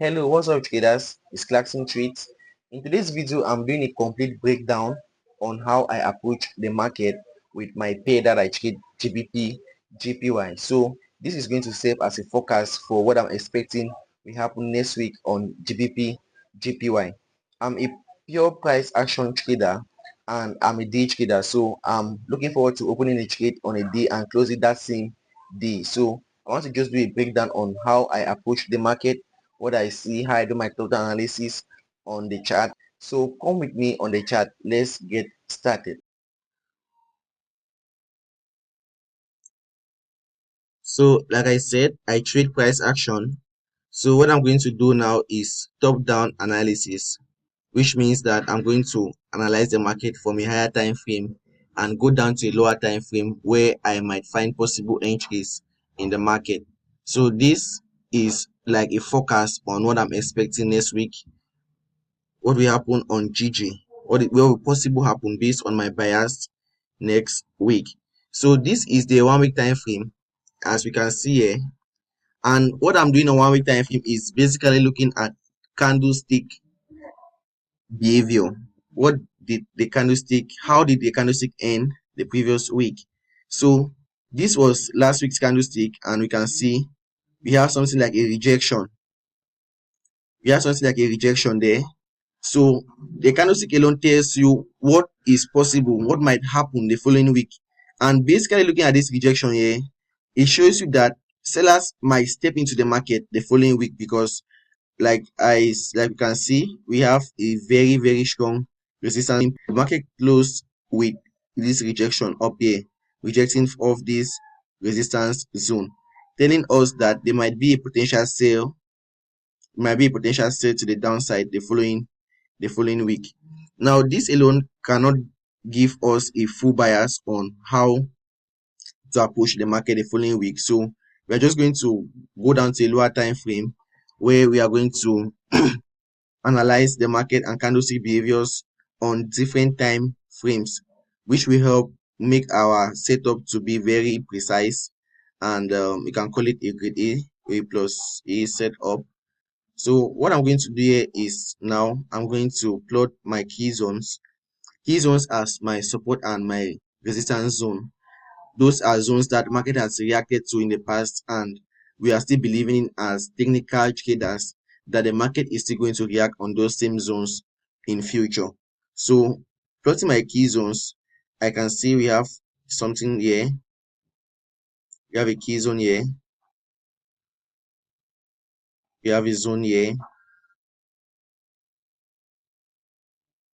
Hello, what's up traders? It's Clarkson Trades. In today's video, I'm doing a complete breakdown on how I approach the market with my pair that I trade GBP, GPY. So this is going to serve as a forecast for what I'm expecting will happen next week on GBP, GPY. I'm a pure price action trader and I'm a day trader. So I'm looking forward to opening a trade on a day and closing that same day. So I want to just do a breakdown on how I approach the market, what I see, how I do my total analysis on the chart. So come with me on the chart. Let's get started. So, like I said, I trade price action. So what I'm going to do now is top-down analysis, which means that I'm going to analyze the market from a higher time frame and go down to a lower time frame where I might find possible entries in the market. So this is like a forecast on what I'm expecting next week, what will happen on GG, what will possible happen based on my bias next week. So this is the 1 week time frame, as we can see here. And what I'm doing on 1 week time frame is basically looking at candlestick behavior. What did the candlestick, how did the candlestick end the previous week? So this was last week's candlestick, and we can see we have something like a rejection. We have something like a rejection there. So the candlestick alone tells you what is possible, what might happen the following week. And basically looking at this rejection here, it shows you that sellers might step into the market the following week because like you can see, we have a very strong resistance. The market closed with this rejection up here, rejecting off this resistance zone, telling us that there might be a potential sale, to the downside the following week. Now this alone cannot give us a full bias on how to approach the market the following week. So we are just going to go down to a lower time frame where we are going to analyze the market and candlestick behaviors on different time frames, which will help make our setup to be very precise, and we can call it a grade A plus A setup. So what I'm going to do here is now I'm going to plot my key zones as my support and my resistance zone. Those are zones that market has reacted to in the past, and we are still believing as technical traders that the market is still going to react on those same zones in future. So plotting my key zones, I can see we have something here. We have a key zone here. We have a zone here.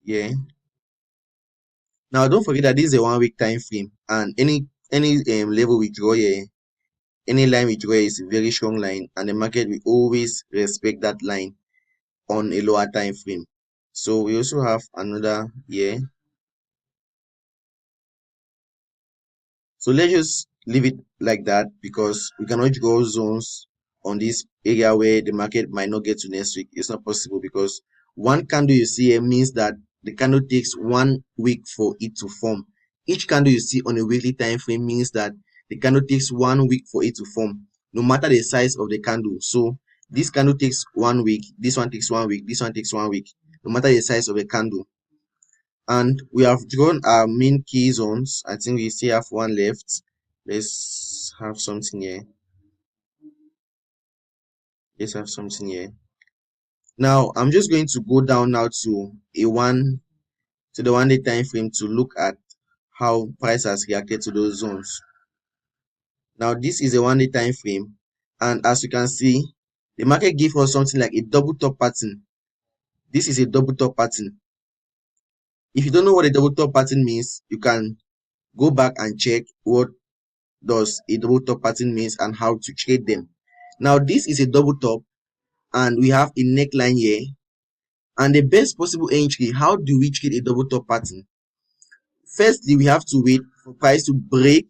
Yeah. Now don't forget that this is a 1 week time frame, and any level we draw here, any line we draw is a very strong line, and the market will always respect that line on a lower time frame. So we also have another here. So let's just leave it like that because we cannot draw zones on this area where the market might not get to next week. It's not possible because one candle you see here means that the candle takes 1 week for it to form. Each candle you see on a weekly time frame means that the candle takes 1 week for it to form, no matter the size of the candle. So this candle takes 1 week, this one takes 1 week, this one takes 1 week, no matter the size of the candle. And we have drawn our main key zones. I think we still have one left. Let's have something here. Let's have something here. Now I'm just going to go down now to the 1 day time frame to look at how price has reacted to those zones. Now this is a 1 day time frame, and as you can see, the market gave us something like a double top pattern. This is a double top pattern. If you don't know what a double top pattern means, you can go back and check what does a double top pattern means and how to trade them. Now this is a double top, and we have a neckline here, and the best possible entry. How do we trade a double top pattern? Firstly, we have to wait for price to break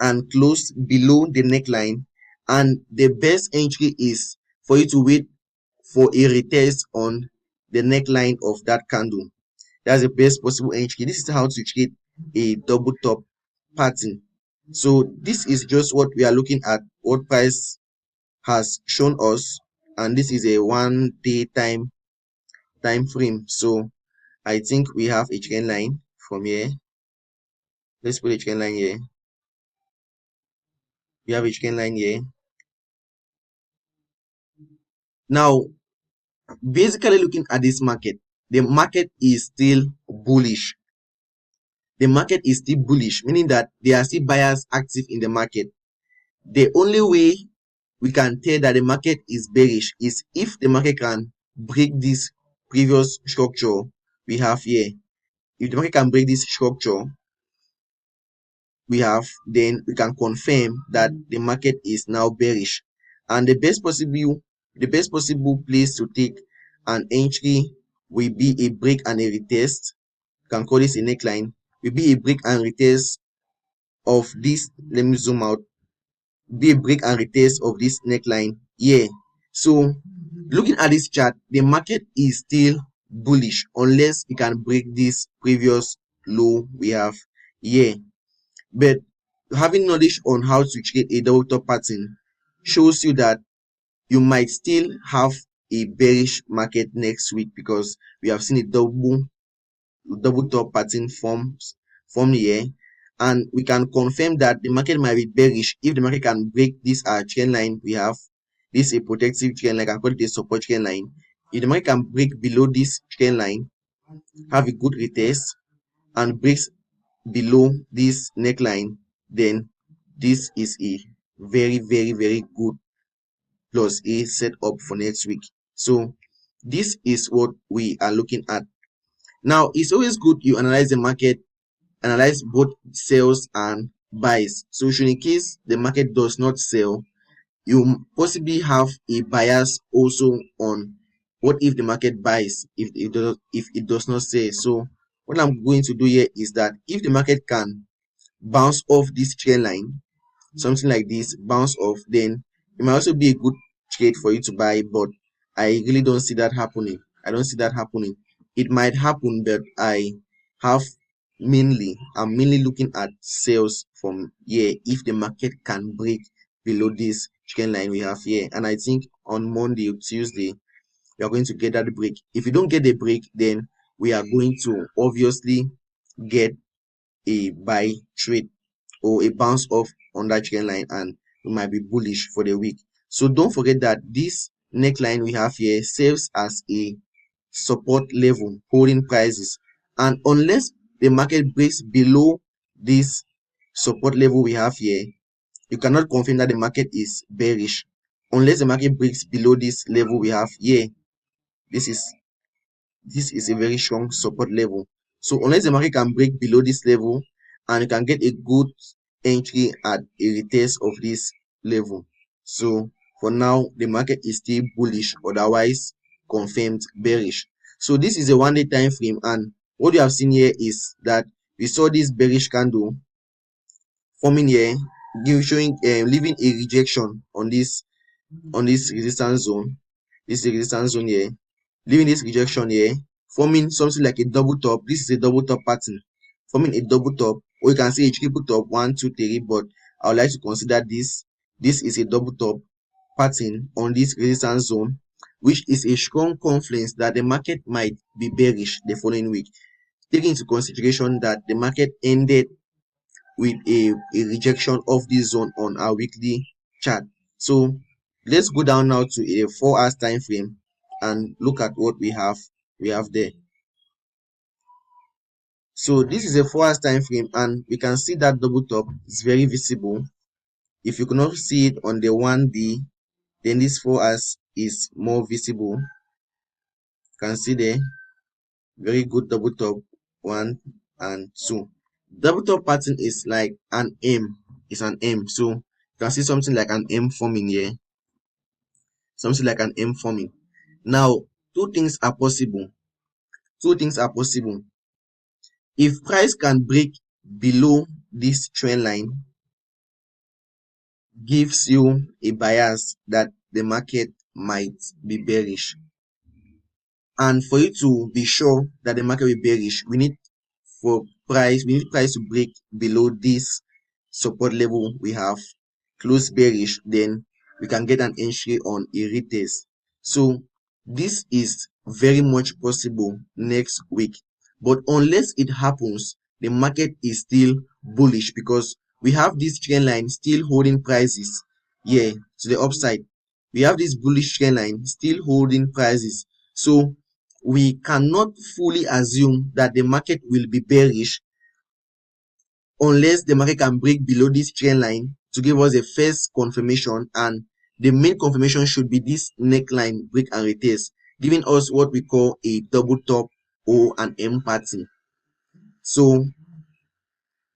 and close below the neckline, and the best entry is for you to wait for a retest on the neckline of that candle. That's the best possible entry. This is how to trade a double top pattern. So this is just what we are looking at, what price has shown us and this is a 1 day time frame. So I think we have a trend line from here. Let's put a trend line here. We have a trend line here. Now, basically looking at this market, the market is still bullish. The market is still bullish, meaning that there are still buyers active in the market. The only way we can tell that the market is bearish is if the market can break this previous structure we have here. If the market can break this structure we have, then we can confirm that the market is now bearish. And the best possible place to take an entry will be a break and a retest. You can call this a neckline. Will be a break and retest of this. Let me zoom out. Be a break and retest of this neckline here. So looking at this chart, the market is still bullish unless it can break this previous low we have here. But having knowledge on how to create a double top pattern shows you that you might still have a bearish market next week, because we have seen a double top pattern form here, and we can confirm that the market might be bearish if the market can break this trend line we have. This is a protective trend line. I can call it a support trend line. If the market can break below this trend line, have a good retest, and breaks below this neckline, then this is a very, very, very good plus a setup for next week. So this is what we are looking at. Now, it's always good you analyze the market, analyze both sells and buys. So should in case the market does not sell, you possibly have a bias also on what if the market buys, if it does not sell. So what I'm going to do here is that if the market can bounce off this trend line, something like this, bounce off, then it might also be a good trade for you to buy. But I really don't see that happening. I don't see that happening. It might happen, but I'm mainly looking at sales from here if the market can break below this trend line we have here. And I think on Monday or Tuesday we are going to get that break. If you don't get the break, then we are going to obviously get a buy trade or a bounce off on that trend line, and we might be bullish for the week. So don't forget that this neckline we have here serves as a support level holding prices, and unless the market breaks below this support level we have here, you cannot confirm that the market is bearish unless the market breaks below this level we have here. This is this is a very strong support level. So unless the market can break below this level, and you can get a good entry at a retest of this level. So for now, the market is still bullish, otherwise confirmed bearish. So this is a 1 day time frame, and what you have seen here is that we saw this bearish candle forming here, showing leaving a rejection on this resistance zone. This is the resistance zone here, leaving this rejection here, forming something like a double top. This is a double top pattern, forming a double top, or you can say a triple top, 1 2 3. But I would like to consider this is a double top pattern on this resistance zone, which is a strong confluence that the market might be bearish the following week, taking into consideration that the market ended with a rejection of this zone on our weekly chart. So let's go down now to a 4 hours time frame and look at what we have there. So this is a 4 hours time frame, and we can see that double top is very visible. If you cannot see it on the 1D, then this 4 hours is more visible. You can see there, very good double top, 1 and 2. Double top pattern is like an M. It's an M. So you can see something like an M forming here. Something like an M forming. Now, two things are possible. Two things are possible. If price can break below this trend line, gives you a bias that the market might be bearish. And for you to be sure that the market will be bearish, we need price to break below this support level we have, close bearish, then we can get an entry on a retest. So this is very much possible next week. But unless it happens, the market is still bullish because we have this trend line still holding prices here to the upside. We have this bullish trend line still holding prices. So we cannot fully assume that the market will be bearish unless the market can break below this trend line to give us a first confirmation, and the main confirmation should be this neckline break and retest, giving us what we call a double top or an M pattern. So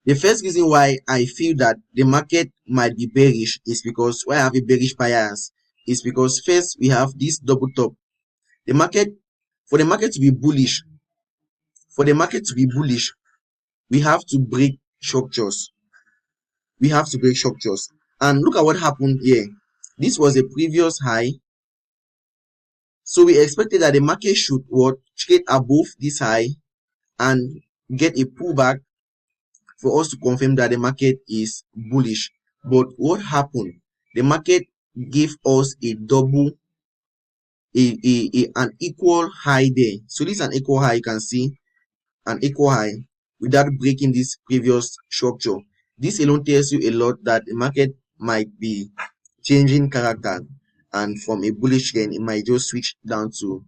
the first reason why I feel that the market might be bearish is because why I have a bearish bias is because first we have this double top. The market, for the market to be bullish, we have to break structures. We have to break structures. And look at what happened here. This was a previous high. So we expected that the market should what trade above this high and get a pullback for us to confirm that the market is bullish. But what happened? The market gave us a double, an equal high there. So this is an equal high. You can see an equal high without breaking this previous structure. This alone tells you a lot that the market might be changing character, and from a bullish trend it might just switch down to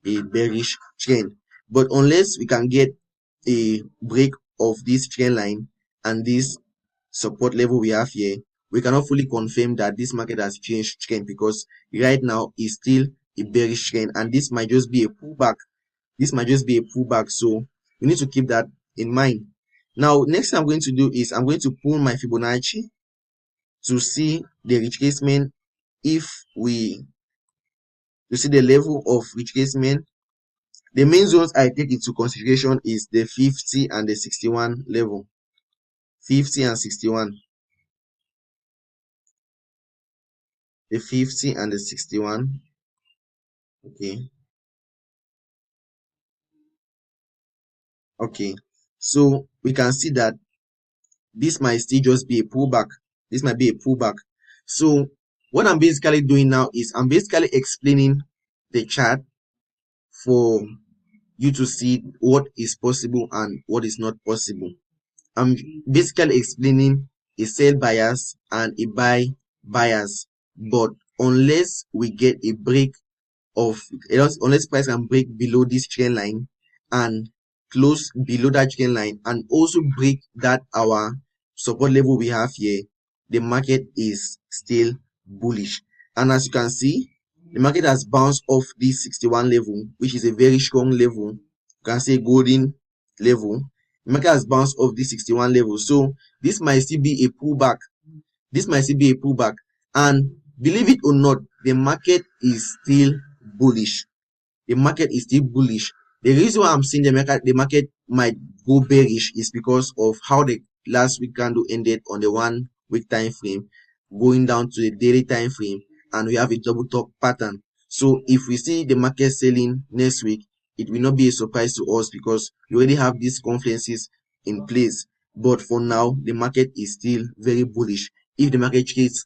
a bearish trend. But unless we can get a break of this trend line and this support level we have here, we cannot fully confirm that this market has changed trend, because right now it's still a bearish trend and this might just be a pullback. So we need to keep that in mind. Now next thing I'm going to do is I'm going to pull my Fibonacci to see the retracement. If we to see the level of retracement, the main zones I take into consideration is the 50 and the 61 level. 50 and 61. The 50 and the 61. Okay. So we can see that this might still just be a pullback. This might be a pullback. So what I'm basically doing now is I'm basically explaining the chart for you to see what is possible and what is not possible. I'm basically explaining a sell bias and a buy bias. But unless we get a break of, unless price can break below this trend line and close below that trend line and also break that our support level we have here, the market is still bullish. And as you can see, the market has bounced off this 61 level, which is a very strong level. You can say golden level. The market has bounced off this 61 level, so this might still be a pullback. And believe it or not, the market is still bullish. The reason why I'm saying the market might go bearish is because of how the last week candle ended on the 1 week time frame, going down to the daily time frame, and we have a double top pattern. So if we see the market selling next week, it will not be a surprise to us because we already have these confluences in place. But for now, the market is still very bullish. If the market trades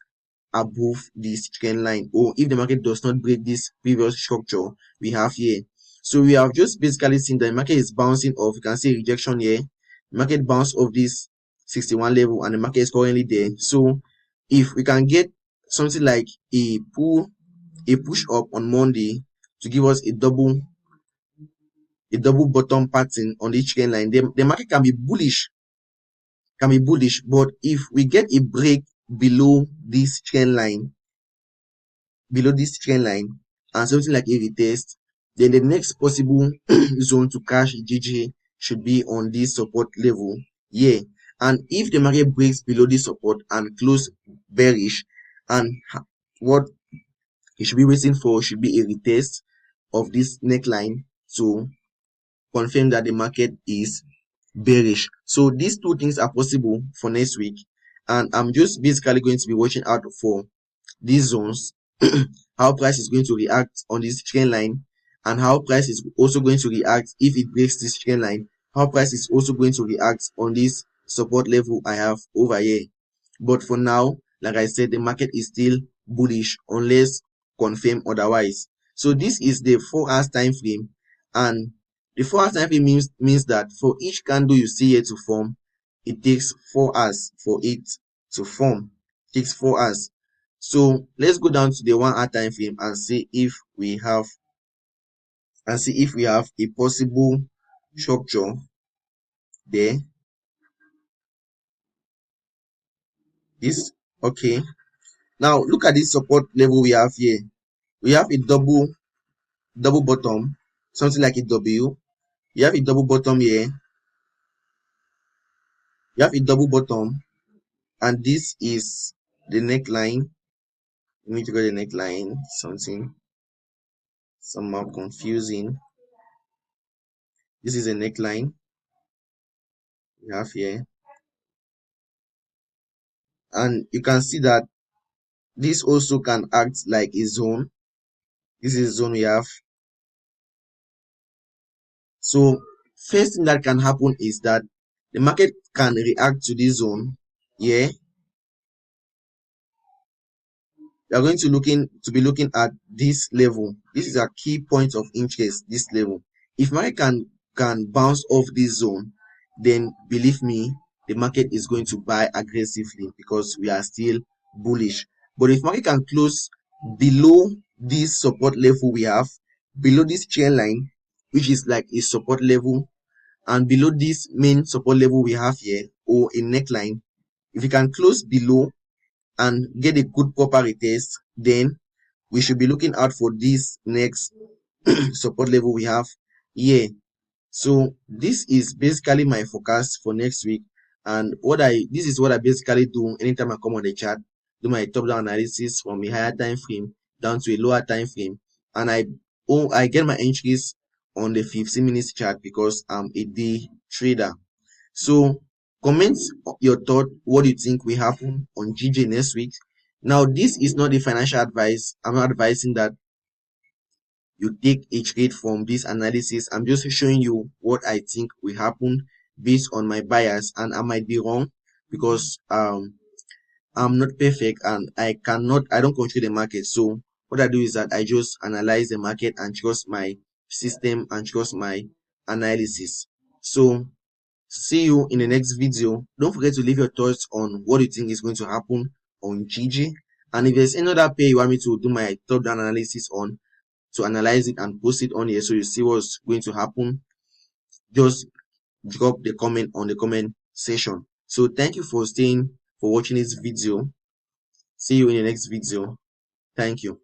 above this trend line, or if the market does not break this previous structure we have here. So we have just basically seen that the market is bouncing off. You can see rejection here. The market bounced off this 61 level and the market is currently there. So if we can get something like a push up on Monday to give us a double bottom pattern on the trend line, the market can be bullish. But if we get a break below this trend line, and something like a retest, then the next possible zone to cash GG should be on this support level here. And if the market breaks below this support and close bearish, and what you should be waiting for should be a retest of this neckline to confirm that the market is bearish. So these two things are possible for next week, and I'm just basically going to be watching out for these zones, how price is going to react on this trend line, and how price is also going to react if it breaks this trend line, how price is also going to react on this support level I have over here. But for now, like I said, the market is still bullish unless confirmed otherwise. So this is the 4 hours time frame, and the 4 hours time frame means that for each candle you see here to form, it takes 4 hours for it to form. It takes 4 hours. So let's go down to the 1 hour time frame and see if we have a possible structure there. This okay. Now look at this support level we have here. We have a double bottom, something like a W. You have a double bottom here. You have a double bottom, and this is the neckline. You need to get the neckline. Something somehow confusing. This is a neckline we have here, and you can see that this also can act like a zone. This is a zone we have. So first thing that can happen is that the market can react to this zone here. We are going to be looking at this level. This is a key point of interest, this level. If market can bounce off this zone, then believe me, the market is going to buy aggressively because we are still bullish. But if market can close below this support level we have, below this trend line, which is like a support level, and below this main support level we have here, or a neckline, if you can close below and get a good proper retest, then we should be looking out for this next support level we have here. So this is basically my forecast for next week, and this is what I basically do anytime I come on the chart, do my top down analysis from a higher time frame down to a lower time frame, and I get my entries on the 15 minutes chart because I'm a day trader. So comment your thought, what do you think will happen on GJ next week. Now this is not a financial advice. I'm not advising that you take a trade from this analysis. I'm just showing you what I think will happen based on my bias, and I might be wrong because I'm not perfect and I don't control the market. So what I do is that I just analyze the market and trust my system and trust my analysis. So see you in the next video. Don't forget to leave your thoughts on what you think is going to happen on GG. And if there's any other pair you want me to do my top down analysis on, to analyze it and post it on here so you see what's going to happen, just drop the comment on the comment section. So thank you for watching this video. See you in the next video. Thank you.